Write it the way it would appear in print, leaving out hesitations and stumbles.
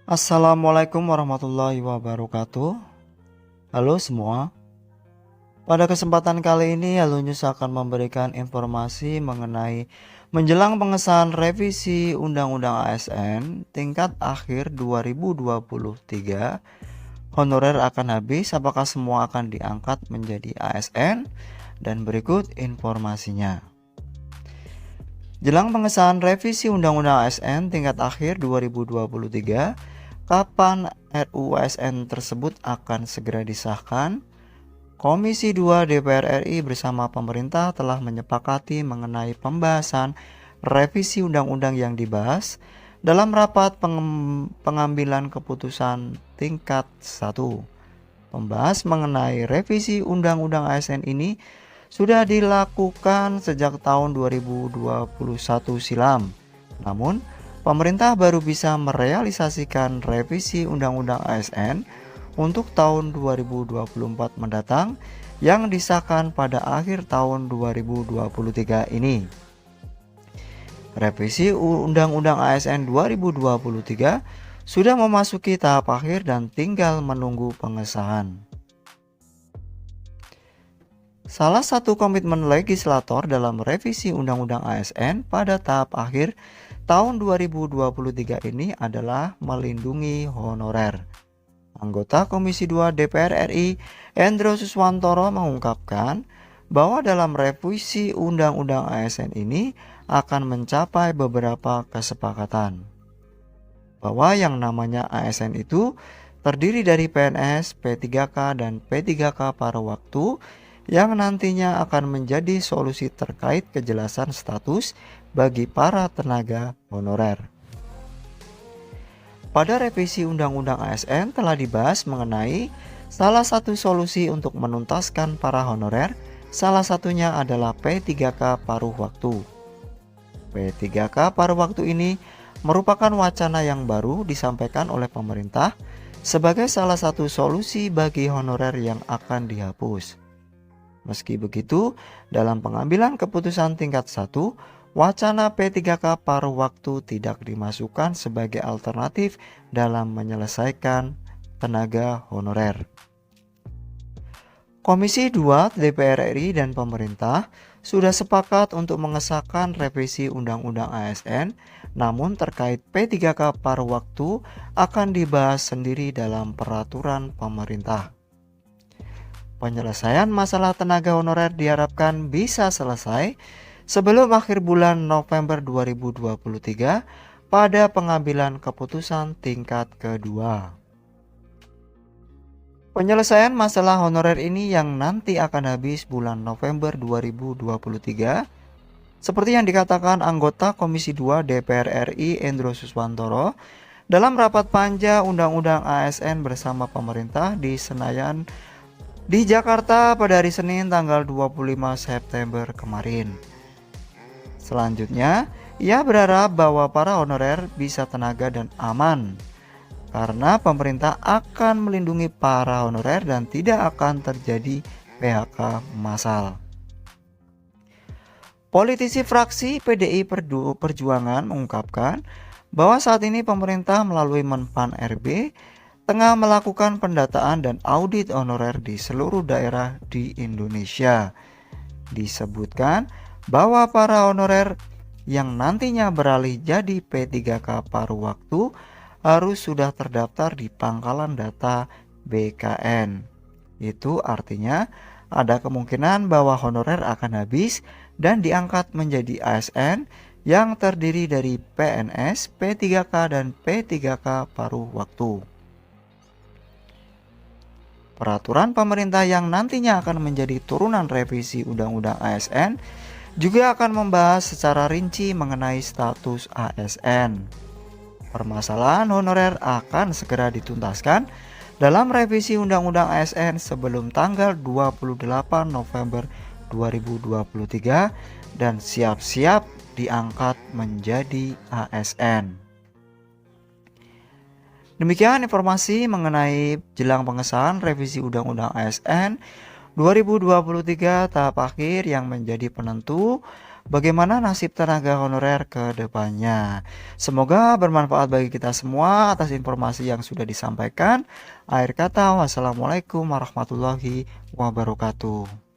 Assalamualaikum warahmatullahi wabarakatuh. Halo semua. Pada kesempatan kali ini Alunius akan memberikan informasi mengenai menjelang pengesahan revisi Undang-Undang ASN tingkat akhir 2023. Honorer akan habis, apakah semua akan diangkat menjadi ASN? Dan berikut informasinya. Jelang pengesahan revisi Undang-Undang ASN tingkat akhir 2023, kapan RUU ASN tersebut akan segera disahkan? Komisi 2 DPR RI bersama pemerintah telah menyepakati mengenai pembahasan revisi undang-undang yang dibahas dalam rapat pengambilan keputusan tingkat 1. Pembahas mengenai revisi Undang-Undang ASN ini sudah dilakukan sejak tahun 2021 silam. Namun, pemerintah baru bisa merealisasikan revisi Undang-Undang ASN untuk tahun 2024 mendatang yang disahkan pada akhir tahun 2023 ini. Revisi Undang-Undang ASN 2023 sudah memasuki tahap akhir dan tinggal menunggu pengesahan. Salah satu komitmen legislator dalam revisi Undang-Undang ASN pada tahap akhir tahun 2023 ini adalah melindungi honorer. Anggota Komisi 2 DPR RI, Endro Suswantoro mengungkapkan bahwa dalam revisi Undang-Undang ASN ini akan mencapai beberapa kesepakatan. Bahwa yang namanya ASN itu terdiri dari PNS, P3K, dan P3K paruh waktu yang nantinya akan menjadi solusi terkait kejelasan status bagi para tenaga honorer. Pada revisi Undang-Undang ASN telah dibahas mengenai salah satu solusi untuk menuntaskan para honorer, salah satunya adalah P3K paruh waktu. P3K paruh waktu ini merupakan wacana yang baru disampaikan oleh pemerintah sebagai salah satu solusi bagi honorer yang akan dihapus. Meski begitu, dalam pengambilan keputusan tingkat 1, wacana P3K paruh waktu tidak dimasukkan sebagai alternatif dalam menyelesaikan tenaga honorer. Komisi 2 DPR RI dan pemerintah sudah sepakat untuk mengesahkan revisi Undang-Undang ASN, namun terkait P3K paruh waktu akan dibahas sendiri dalam peraturan pemerintah. Penyelesaian masalah tenaga honorer diharapkan bisa selesai sebelum akhir bulan November 2023 pada pengambilan keputusan tingkat kedua. Penyelesaian masalah honorer ini yang nanti akan habis bulan November 2023, seperti yang dikatakan anggota Komisi 2 DPR RI Endro Suswantoro dalam rapat panja Undang-Undang ASN bersama pemerintah di Senayan di Jakarta pada hari Senin tanggal 25 September kemarin. Selanjutnya, ia berharap bahwa para honorer bisa tenaga dan aman karena pemerintah akan melindungi para honorer dan tidak akan terjadi PHK massal. Politisi fraksi PDI Perjuangan mengungkapkan bahwa saat ini pemerintah melalui Menpan RB tengah melakukan pendataan dan audit honorer di seluruh daerah di Indonesia. Disebutkan bahwa para honorer yang nantinya beralih jadi P3K paruh waktu harus sudah terdaftar di pangkalan data BKN. Itu artinya ada kemungkinan bahwa honorer akan habis dan diangkat menjadi ASN yang terdiri dari PNS, P3K, dan P3K paruh waktu. Peraturan pemerintah yang nantinya akan menjadi turunan revisi Undang-Undang ASN juga akan membahas secara rinci mengenai status ASN. Permasalahan honorer akan segera dituntaskan dalam revisi Undang-Undang ASN sebelum tanggal 28 November 2023 dan siap-siap diangkat menjadi ASN. Demikian informasi mengenai jelang pengesahan revisi Undang-Undang ASN 2023 tahap akhir yang menjadi penentu bagaimana nasib tenaga honorer ke depannya. Semoga bermanfaat bagi kita semua. Atas informasi yang sudah disampaikan, akhir kata wassalamualaikum warahmatullahi wabarakatuh.